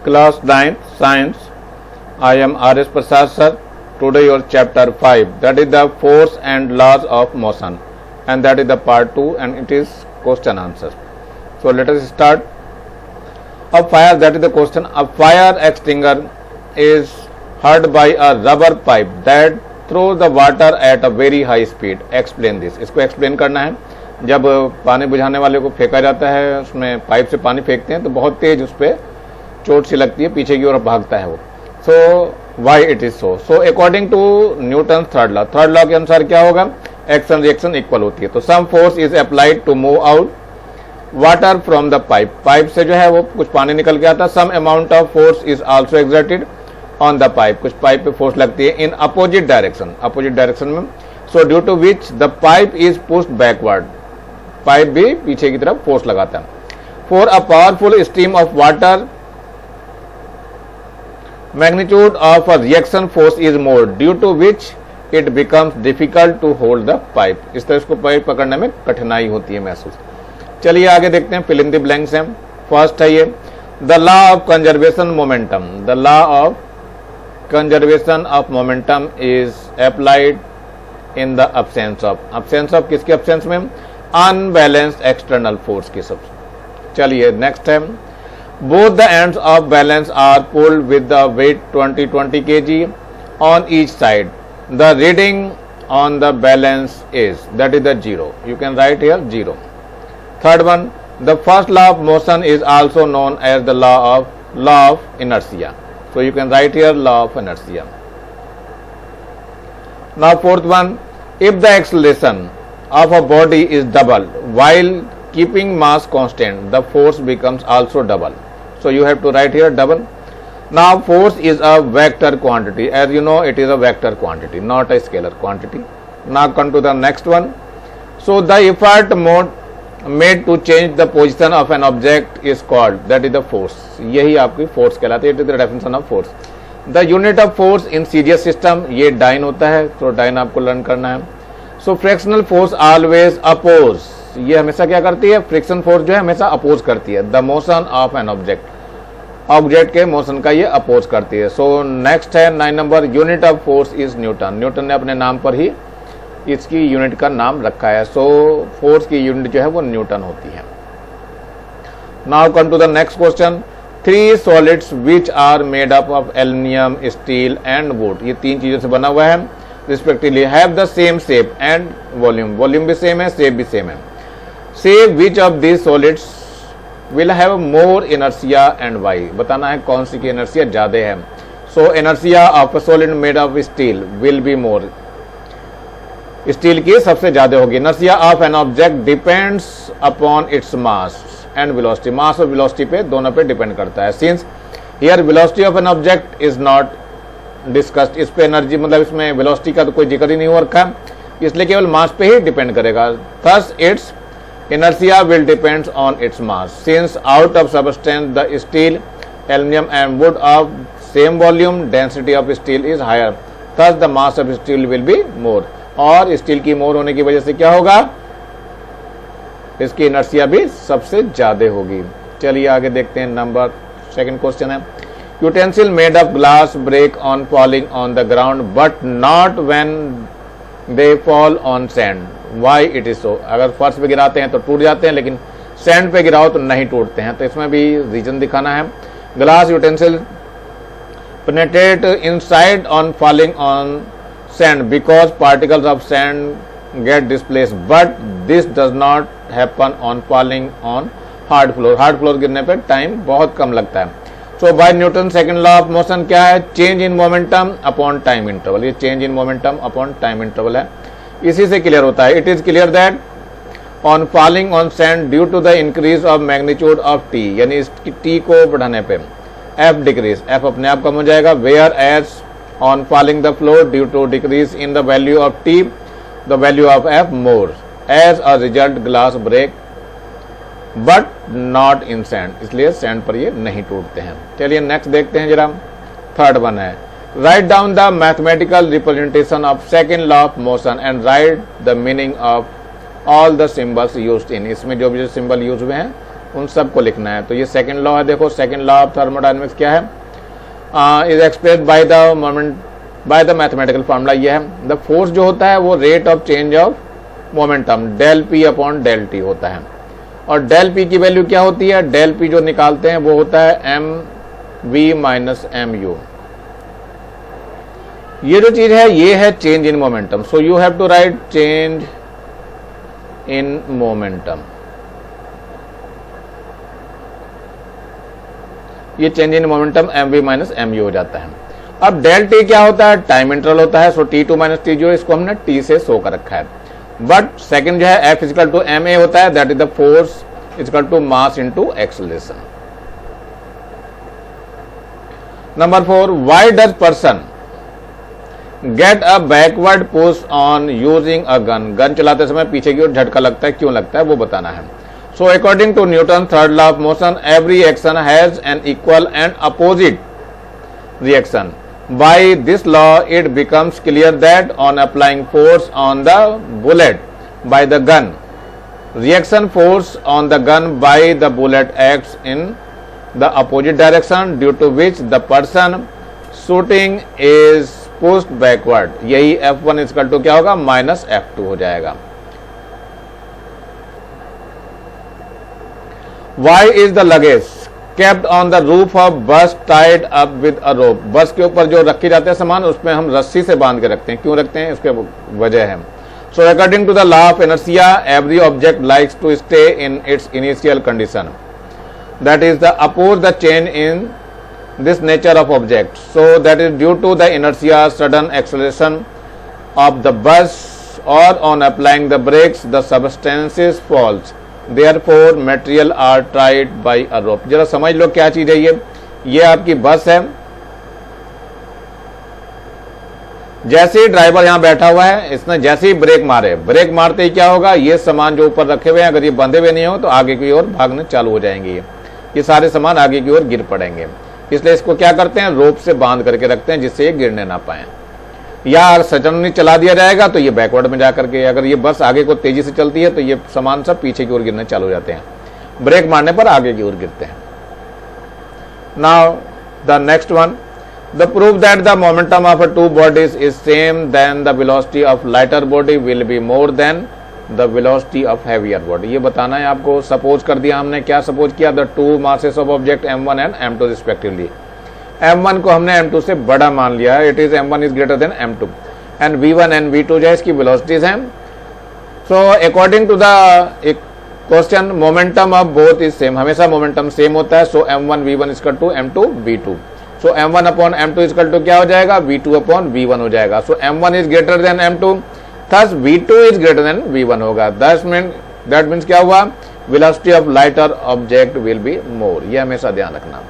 Class 9 Science. I am R.S. Prasad sir. Today your chapter 5, that is the force and laws of motion, and that is the part 2 and it is question answer. So let us start. A fire, that is the question. A fire extinguisher is held by a rubber pipe that throws the water at a very high speed. Explain this. इसको explain करना है. जब पानी बुझाने वाले को फेंका जाता है, उसमें पाइप से पानी फेंकते हैं तो बहुत तेज उस पर चोट सी लगती है, पीछे की ओर भागता है वो. So why it is so. So according to Newton third law के अनुसार क्या होगा, एक्शन रिएक्शन इक्वल होती है. तो some force is applied to move out water from the pipe से जो है वो कुछ पानी निकल के आता है. Some amount of force is also exerted on the pipe, कुछ पाइप पे फोर्स लगती है इन अपोजिट डायरेक्शन में. So due to which the pipe is pushed backward, pipe भी पीछे की तरफ फोर्स लगाता है. For a powerful stream of water magnitude of a reaction force is more, due to which it becomes difficult to hold the pipe. इस तरह इसको pipe पकड़ने में कठिनाई होती है महसूस. चलिए आगे देखते हैं, fill in the blanks हैं. फर्स्ट है ये, the law of conservation momentum. The law of conservation of momentum is applied in the absence of किसके absence में, unbalanced external force के सब. चलिए नेक्स्ट है, both the ends of balance are pulled with the weight 20 kg on each side. The reading on the balance is, that is the 0. You can write here 0. Third one, the first law of motion is also known as the law of inertia. So you can write here law of inertia. Now fourth one, if the acceleration of a body is double while keeping mass constant, the force becomes also double. So you have to write here double. Now force is a vector quantity. As you know, it is a vector quantity, not a scalar quantity. Now come to the next one. So the effort made to change the position of an object is called, that is the force. यही आपकी force कहलाती है. It is the definition of force. The unit of force in serious system, ये dyne होता है, तो dyne आपको learn करना है. So frictional force always oppose, ये हमेशा क्या करती है, फ्रिक्शन फोर्स जो है हमेशा अपोज करती है the motion of an object के मोशन का ये अपोज करती है. सो नेक्स्ट है 9 number, unit of force is Newton ने अपने नाम पर ही इसकी यूनिट का नाम रखा है. सो फोर्स की यूनिट जो है वो न्यूटन होती है. Now come to the next question. 3 solids which are made up of aluminium, steel and wood, ये 3 चीजों से बना हुआ है respectively, have the same shape and volume भी सेम है, शेप भी सेम है. Say which of these solids will have more inertia and why. बताना है कौन सी की इनर्सिया ज्यादा है. So inertia of a solid made of steel will be more. Steel की सबसे ज्यादा होगी. Inertia of an object depends upon its mass and velocity. मास और वेलोसिटी पे दोनों पे डिपेंड करता है. Since here velocity of an object is not discussed, इस पे एनर्जी मतलब इसमें वेलोसिटी का तो कोई जिक्र ही नहीं हो रखा, इसलिए केवल मास पे ही डिपेंड करेगा. Thus its inertia will depend on its mass. Since out of substance the steel, aluminum and wood of same volume, density of steel is higher. Thus the mass of steel will be more. और steel की मोर होने की वजह से क्या होगा, इसकी inertia भी सबसे ज्यादा होगी. चलिए आगे देखते हैं. नंबर सेकंड क्वेश्चन है, utensil made of glass break on falling on the ground but not when they fall on sand. Why it is so. अगर फर्श पे गिराते हैं तो टूट जाते हैं, लेकिन सैंड पे गिराओ तो नहीं टूटते हैं. तो इसमें भी रीजन दिखाना है. Glass utensil penetrate inside on falling on sand because particles of sand get displaced, but this does not happen on falling on hard floor गिरने पे टाइम बहुत कम लगता है. So by Newton second law of motion क्या है, change in momentum upon time interval. ये change in momentum upon time interval है, इसी से क्लियर होता है. It is clear that on falling on sand due to the increase of magnitude of T, यानी इसकी टी को बढ़ाने पे एफ डिक्रीज, एफ अपने आप कम हो जाएगा. Whereas on falling the floor due to decrease in the value of T, the value of F more. As a result glass break but not in sand, इसलिए sand पर ये नहीं टूटते हैं. चलिए नेक्स्ट देखते हैं जरा. थर्ड वन है, write down the mathematical representation of second law of motion and write the meaning of all the symbols used in. इसमें जो भी सिंबल यूज हुए हैं उन सब को लिखना है। तो ये सेकंड लॉ है। देखो सेकंड लॉ ऑफ थर्मोडायनेमिक्स क्या है, is expressed by the moment by the mathematical formula. ये है द फोर्स जो होता है वो rate of change of momentum del P upon del T होता है। और डेल पी की वैल्यू क्या होती है, डेल पी जो निकालते हैं वो होता है M V minus M U. ये जो चीज है ये है change in momentum. So you have to write change in momentum. ये change in momentum M V minus M U हो जाता है। अब डेल टी क्या होता है, टाइम इंटरवल होता है। So T to minus T जो इसको हमने टी से शो कर रखा है। बट सेकंड जो है F is equal to M A होता है, that is the force is equal to mass into acceleration. Number 4, why does person get a backward push on using a gun. Gun चलाते समय पीछे की ओर झटका लगता है, क्यों लगता है वो बताना है। So according to Newton third law of motion, every action has an equal and opposite reaction. By this law, it becomes clear that on applying force on the bullet by the gun, reaction force on the gun by the bullet acts in the opposite direction, due to which the person shooting is pushed backward. यही F1 equal to क्या होगा, minus F2 हो जाएगा। Why is the luggage kept on the roof of bus tied up with a rope? बस के ऊपर जो रखे जाते हैं सामान उसमें हम रस्सी से बांध के रखते हैं, क्यों रखते हैं, इसके वजह है। So according to the law of inertia, every object likes to stay in its initial condition, that is the oppose the change in this nature of object. So that is due to the inertia, sudden acceleration of the bus, or on applying the brakes the substances falls, therefore material are tied by a rope. जरा समझ लो क्या चीज है ये आपकी बस है। जैसे ही ड्राइवर यहां बैठा हुआ है, इसने जैसे ही ब्रेक मारे, ब्रेक मारते ही क्या होगा, ये सामान जो ऊपर रखे हुए हैं अगर ये बंधे हुए नहीं हो तो आगे की ओर भागने चालू हो जाएंगे। ये सारे सामान आगे की ओर गिर पड़ेंगे, इसलिए इसको क्या करते हैं, रोप से बांध करके रखते हैं जिससे ये गिरने ना पाए। या सडनली चला दिया जाएगा तो ये बैकवर्ड में जाकर के, अगर ये बस आगे को तेजी से चलती है तो ये सामान सब पीछे की ओर गिरने चालू हो जाते हैं, ब्रेक मारने पर आगे की ओर गिरते हैं। Now the next one, the proof that the momentum of two bodies is same then the velocity of lighter body will be more than the velocity of heavier body. ये बताना है आपको। सपोज कर दिया हमने, क्या सपोज किया, the two masses of object m1 and m2 respectively. m1 को हमने m2 से बड़ा मान लिया है, it is m1 is greater than m2, and v1 and v2 जो है इसकी वेलोसिटीज हैं। So according to the question, momentum of both is same, हमेशा मोमेंटम सेम होता है। So m1 v1 equal to m2 v2। So m1 upon m2 equal to क्या हो जाएगा, v2 अपॉन v1 हो जाएगा। सो m1 is greater than m2, thus v2 is greater then v1 होगा। That means क्या हुआ, velocity of lighter object will be मोर। ये हमेशा ध्यान रखना।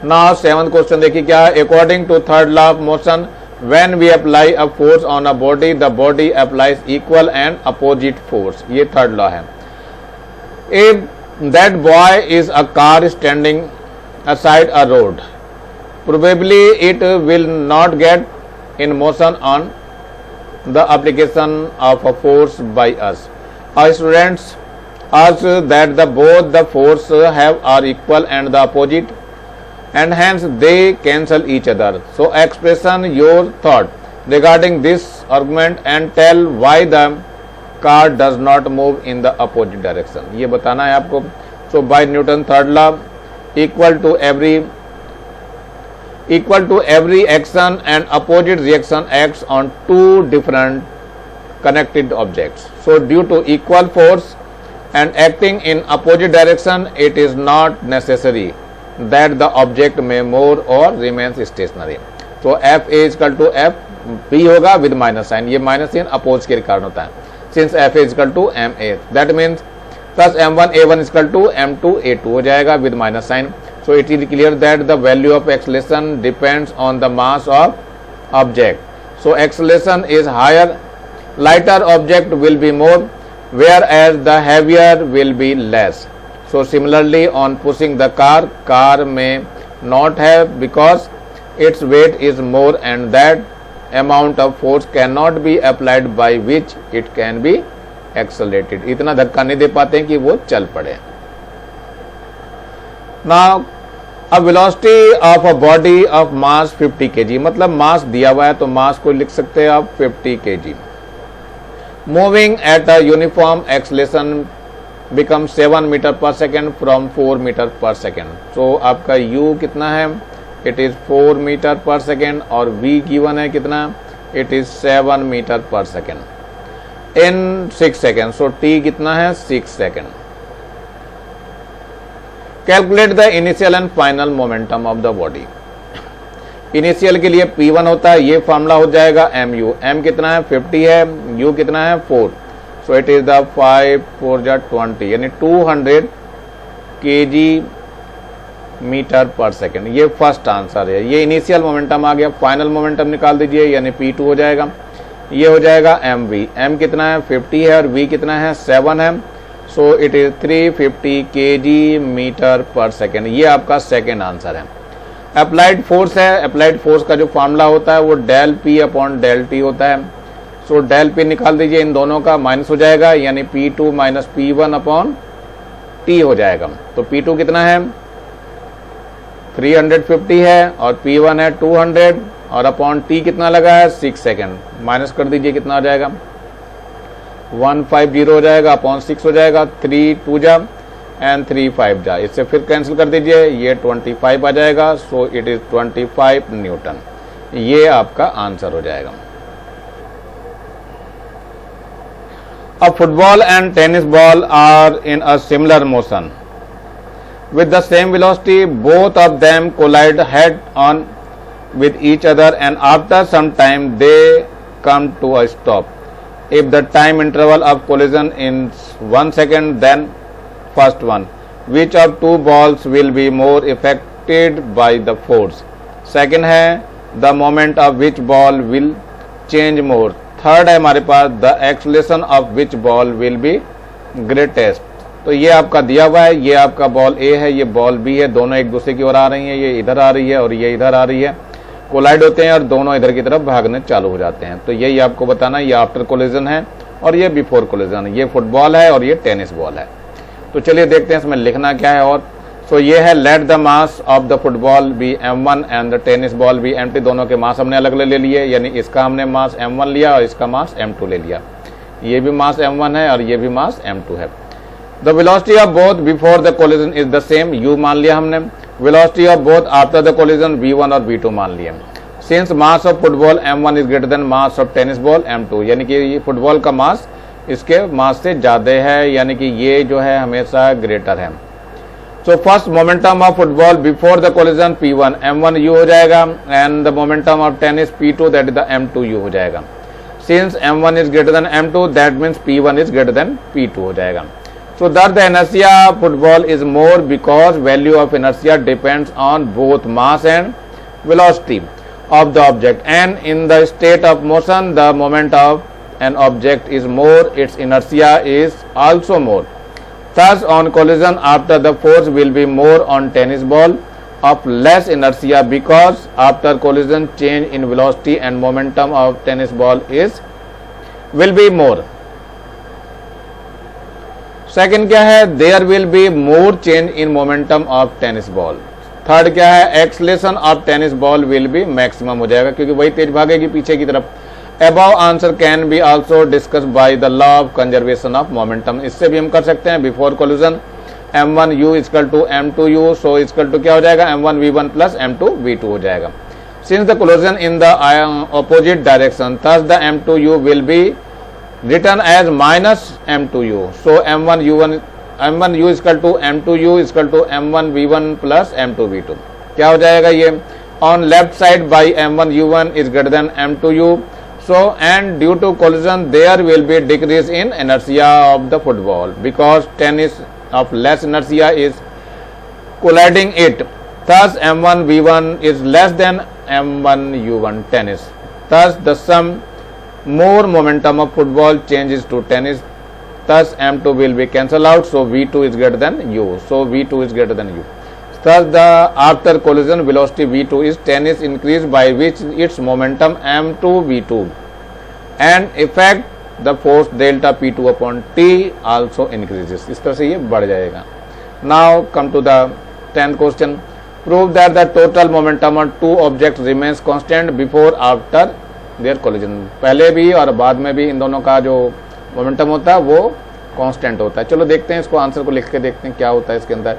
नाउ सेवंथ क्वेश्चन देखिए क्या है, according to third law of motion, when we apply a force on a body the body applies equal and opposite force. ये थर्ड लॉ है। If that boy is a car standing aside a road, probably it will not get in motion on the application of a force by us. Our students ask that both the force are equal and the opposite, and hence they cancel each other. So expression your thought regarding this argument and tell why the car does not move in the opposite direction. ये बताना है आपको। So by Newton third law, equal to every action and opposite reaction acts on two different connected objects. So due to equal force and acting in opposite direction, it is not necessary that the object may move or remains stationary. So F A is equal to F B होगा with minus sign, ये minus sign oppose के कारण होता है, since F A is equal to M A, that means plus m1 a1 is equal to m2 a2 हो जाएगा with minus sign. So it is clear that the value of acceleration depends on the mass of object. So acceleration is higher, lighter object will be more, whereas the heavier will be less. So similarly on pushing the car may not have, because its weight is more and that amount of force cannot be applied by which it can be accelerated, इतना धक्का नहीं दे पाते हैं कि वो चल पड़े। Now a velocity of a body of mass 50 kg, मतलब मास दिया हुआ है तो मास को लिख सकते हैं आप 50 kg, moving at a uniform acceleration become 7 metre per second from 4 metre per second. So आपका u कितना है, it is 4 metre per second, और v गिवन है कितना, it is 7 metre per second in 6 second. So t कितना है, 6 second. Calculate the initial and final momentum of the body. Initial के लिए P1 होता है, ये फॉर्मूला हो जाएगा mu, m कितना है 50 है, u कितना है 4, सो इट इज द 5 4 20, यानी 200 kg मीटर पर सेकेंड। ये फर्स्ट आंसर है। ये इनिशियल मोमेंटम आ गया। फाइनल मोमेंटम निकाल दीजिए, यानी P2 हो जाएगा, ये हो जाएगा mv, m कितना है 50 है और v कितना है 7 है, so it is 350 kg metre per second. ये आपका सेकेंड आंसर है। अप्लाइड फोर्स है, अप्लाइड फोर्स का जो फॉर्मूला होता है वो del P upon del T होता है। सो डेल P निकाल दीजिए, इन दोनों का माइनस हो जाएगा, यानी P2 minus P1 upon T हो जाएगा। तो P2 कितना है 350 है और P1 है 200 और अपॉन T कितना लगा है 6 सेकेंड, माइनस कर दीजिए कितना हो जाएगा 150 हो जाएगा, अपॉन 6 हो जाएगा, 3 2 जा एंड 3 5 जा, इससे फिर कैंसिल कर दीजिए, ये 25 आ जाएगा। So it is 25 newton. ये आपका आंसर हो जाएगा। अब football and tennis ball are in a similar motion with the same velocity, both of them collide head on with each other and after some time they come to a stop. If the time interval of collision is 1 second, then first one, which of two balls will be more affected by the force? Second है the moment of which ball will change more. Third है हमारे पास the acceleration of which ball will be greatest. तो ये आपका दिया हुआ है, ये आपका बॉल ए है, ये बॉल बी है, दोनों एक दूसरे की ओर आ रही हैं, ये इधर आ रही है और ये इधर आ रही है, कोलाइड होते हैं और दोनों इधर की तरफ भागने चालू हो जाते हैं। तो यही आपको बताना, ये आफ्टर कोलिजन है और ये बिफोर कोलिजन है। ये फुटबॉल है और ये टेनिस बॉल है। तो चलिए देखते हैं इसमें लिखना क्या है। और सो ये है let the mass of the football be m1 and the tennis ball be m2। दोनों के मास हमने अलग अलग ले लिए, यानी इसका हमने मास m1 लिया और इसका मास m2 ले लिया। ये भी मास m1 है और ये भी मास m2 है। The velocity of both before the collision is the same, u मान लिया हमने। Velocity of both after the collision v1 और v2 मान लिया। Since mass of football m1 is greater then mass of tennis ball m2, यानी कि ये football का मास इसके मास से ज्यादा है, यानी कि ये जो है हमेशा ग्रेटर है। So first momentum of football before the collision p1 m1 u हो जाएगा and the momentum of tennis p2 that is the m2 u हो जाएगा। Since m1 is greater than m2 that means p1 is greater then p2 हो जाएगा। So that the inertia of football is more because value of inertia depends on both mass and velocity of the object, and in the state of motion the moment of an object is more, its inertia is also more. Thus on collision after the force will be more on tennis ball of less inertia because after collision change in velocity and momentum of tennis ball will be more. Second क्या है, there will be more change in momentum of tennis ball. Third क्या है, acceleration of tennis ball will be maximum हो जाएगा क्योंकि वही तेज भागेगी पीछे की तरफ। Above answer can be also discuss by the law of conservation of momentum. इससे भी हम कर सकते हैं before collision m1 u equal to m2 u, so equal to क्या हो जाएगा m1 v1 plus m2 v2 हो जाएगा। Since the collision in the opposite direction thus the m2 u will be written as minus m2 u, so m1 u is equal to m2 u is equal to m1 v1 plus m2 v2। क्या हो जाएगा ये, on left side by m1 u1 is greater than m2 u, so and due to collision there will be decrease in inertia of the football because tennis of less inertia is colliding it, thus m1 v1 is less than m1 u1 tennis, thus the sum more momentum of football changes to tennis, thus m2 will be cancelled out, so v2 is greater than u, so v2 is greater than u, thus the after collision velocity v2 is tennis increase by which its momentum m2 v2 and effect the force delta P2 upon T also increases. इस तरह से ये बढ़ जाएगा। Now come to the 10th question, prove that the total momentum on two object remains constant before after their collision. पहले भी और बाद में भी इन दोनों का जो मोमेंटम होता है वो कांस्टेंट होता है। चलो देखते हैं इसको, आंसर को लिख के देखते हैं क्या होता है इसके अंदर।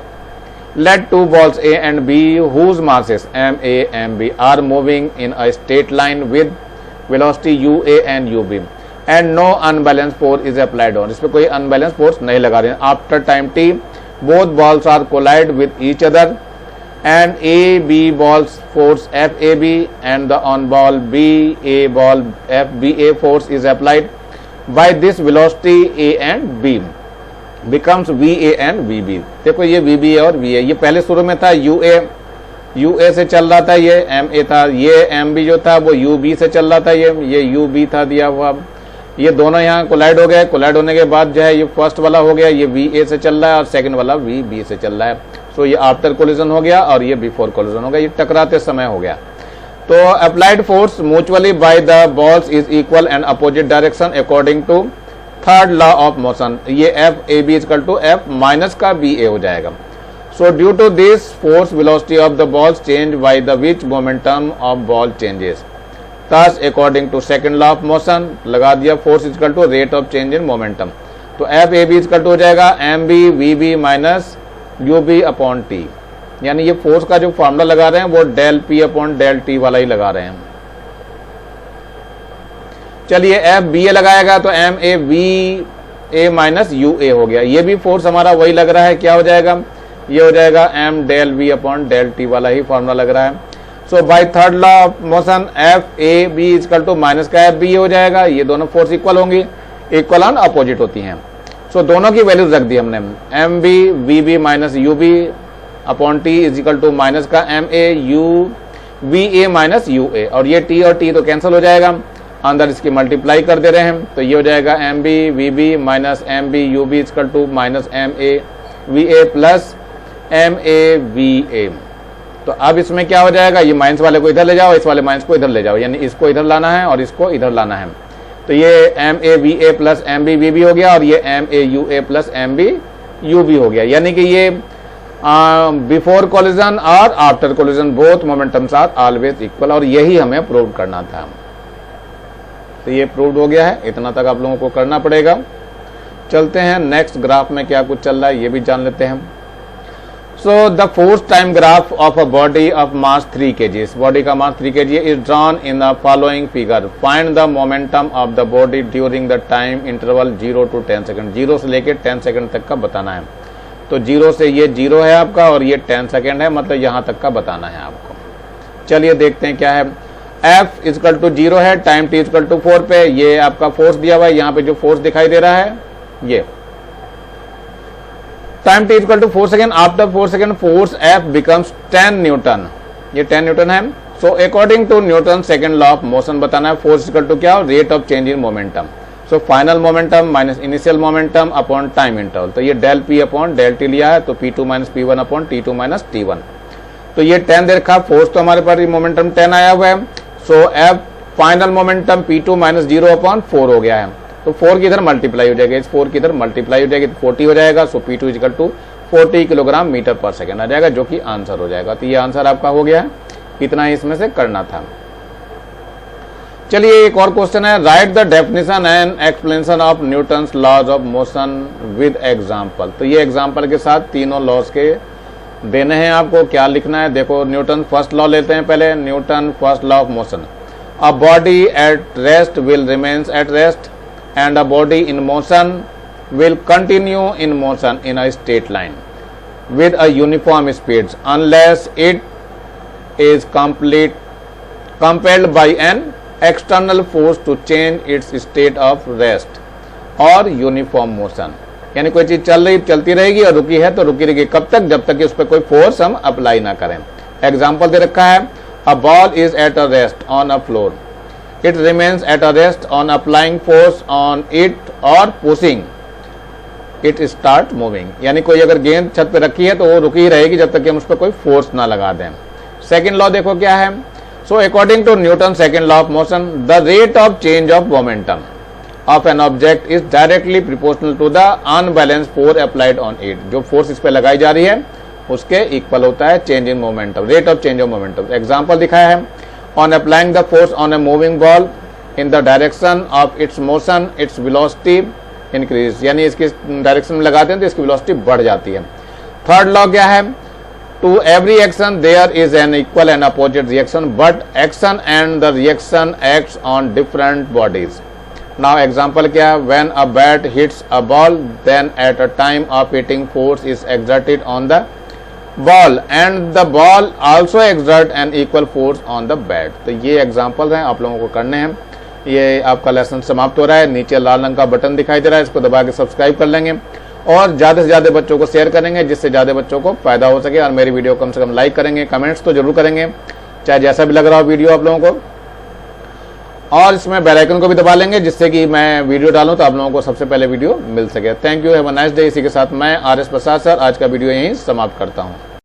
Let two balls A and B whose masses MA and B are moving in a straight line with velocity UA and UB and no unbalanced force is applied on। इस पे कोई unbalanced force नहीं लगा रहे हैं। After time T, both balls are collide with each other and AB balls force FAB and the on ball BA ball FBA force is applied by this velocity A and B becomes VA and VB। देखो ये VB और VA, ये पहले शुरू में था UA से चल रहा था, ये MA था, ये MB जो था वो UB से चल रहा था, ये UB था दिया हुआ। ये दोनों यहाँ कोलाइड हो गए, कोलाइड होने के बाद जो है ये फर्स्ट वाला हो गया, ये VA से चल रहा है और सेकंड वाला VB से चल रहा है। सो ये आफ्टर कोलिजन हो गया और ये बिफोर कोलिजन हो गया, ये टकराते समय हो गया। तो applied force mutually by the balls is equal and opposite direction according to third law of motion. ये FAB equal to F minus का BA हो जाएगा। So due to this force velocity of the balls change by the which momentum of ball changes. Thus according to second law of motion लगा दिया, force equal to rate of change in momentum. तो FAB equal to हो जाएगा MB VB minus UB upon T। यानी ये force का जो formula लगा रहे हैं वो del P upon del T वाला ही लगा रहे हैं। चलिए FBA लगाएगा तो MAVA माइनस UA हो गया। ये भी फोर्स हमारा वही लग रहा है, क्या हो जाएगा, ये हो जाएगा M del V upon del T वाला ही फॉर्मूला लग रहा है। So by third law of motion FAB equal to minus का FBA हो जाएगा। ये दोनों फोर्स इक्वल होंगी, इक्वल एंड अपोजिट होती हैं। सो दोनों की वैल्यूज रख दी हमने, MB VB minus UB upon T is equal to minus का MA VA माइनस UA, और ये T और T तो कैंसिल हो जाएगा, अंदर इसकी मल्टीप्लाई कर दे रहे हैं। तो ये हो जाएगा MB VB minus MB UB equal to minus MA VA plus MA VA। तो अब इसमें क्या हो जाएगा, ये माइनस वाले को इधर ले जाओ, इस वाले माइनस को इधर ले जाओ, यानी इसको इधर लाना है और इसको इधर लाना है। तो ये MA VA plus MB VB हो गया और ये MA UA plus MB UB हो गया। यानी कि ये बिफोर कोलिजन और after collision both momentums are always equal, और यही हमें प्रूव करना था। तो ये प्रूव्ड हो गया है, इतना तक आप लोगों को करना पड़ेगा। चलते हैं नेक्स्ट ग्राफ में क्या कुछ चल रहा है ये भी जान लेते हैं। So the force time graph of a body of mass 3 kg, body का मास 3 kg is drawn in the following figure. Find the momentum of the body during the time interval 0 to 10 second. 0 से लेके 10 second तक का बताना है। तो 0 से ये 0 है आपका और ये 10 सेकंड है, मतलब यहां तक का बताना है आपको। चलिए देखते हैं क्या है। F इक्वल टू 0 है, टाइम T इक्वल टू 4 पे ये आपका फोर्स दिया हुआ है। यहाँ पे जो फोर्स दिखाई दे रहा है ये time T equal to 4 second, after 4 second force F becomes 10 newton, ये 10 न्यूटन है। So according to Newton second law of motion बताना है, फोर्स इक्वल टू क्या, rate of change in momentum. So final momentum minus initial momentum upon time interval. तो ये del P upon del T लिया है, तो P2 minus P1 upon T2 minus T1। तो ये 10 दे रखा, फोर्स तो हमारे पास मोमेंटम 10 आया हुआ है। सो F final momentum P2 minus 0 upon 4 हो गया है। तो 4 की इधर मल्टीप्लाई हो जाएगा, इस 4 की इधर मल्टीप्लाई हो जाएगी तो 40 हो जाएगा। So P2 equal to 40 kilogram metre per second आ जाएगा, जो कि आंसर हो जाएगा। तो ये आंसर आपका हो गया है, इतना ही इसमें से करना था। चलिए एक और क्वेश्चन है, write the definition and explanation of Newton's laws of motion with example. तो ये एग्जांपल के साथ तीनों लॉज के देने हैं आपको। क्या लिखना है, देखो न्यूटन फर्स्ट लॉ लेते हैं पहले। Newton first law of motion, a body at rest will remains at rest and a body in motion will continue in motion in a straight line with a uniform speed unless it is compelled by an external force to change its state of rest or uniform motion। यानी कोई चीज चलती रहेगी और रुकी है तो रुकी रहेगी, कब तक, जब तक कि उस पर कोई फोर्स हम अप्लाई ना करें। एग्जाम्पल दे रखा है, a ball is at a rest on a floor, it remains at a rest on applying force on it और पुशिंग इट स्टार्ट मूविंग। यानी कोई अगर गेंद छत पे रखी है तो वो रुकी ही रहेगी जब तक कि हम उस पर कोई फोर्स ना लगा दें। सेकंड लॉ देखो क्या है। So according to Newton second law of motion, the rate of change of momentum of an object is directly proportional to the unbalance force applied on it. जो फोर्स इस पे लगाई जा रही है उसके इक्वल होता है change in momentum, rate of change of momentum. Example दिखाया है, on applying the force on a moving ball in the direction of its motion its velocity increase, यानी इसकी डायरेक्शन में लगाते हैं तो इसकी वेलोसिटी बढ़ जाती है। थर्ड लॉ क्या है, to every action there is an equal and opposite reaction but action and the reaction acts on different bodies. Now example क्या है, when a bat hits a ball then at a time of hitting force is exerted on the ball and the ball also exert an equal force on the bat. तो ये example हैं, आप लोगों को करने हैं। ये आपका लेसन समाप्त हो रहा है। नीचे लाल रंग का बटन दिखाई दे रहा है, इसको दबा के सब्सक्राइब कर लेंगे और ज़्यादा से ज़्यादा बच्चों को शेयर करेंगे जिससे ज़्यादा बच्चों को फायदा हो सके, और मेरी वीडियो कम से कम लाइक करेंगे, कमेंट्स तो जरूर करेंगे चाहे जैसा भी लग रहा हो वीडियो आप लोगों को, और इसमें बेल आइकन को भी दबा लेंगे जिससे कि मैं वीडियो डालूं तो आप लोगों को सबसे पहले वीडियो मिल सके। Thank you, have a nice day. इसी के साथ मैं RS प्रसाद सर आज का वीडियो यहीं समाप्त करता हूँ।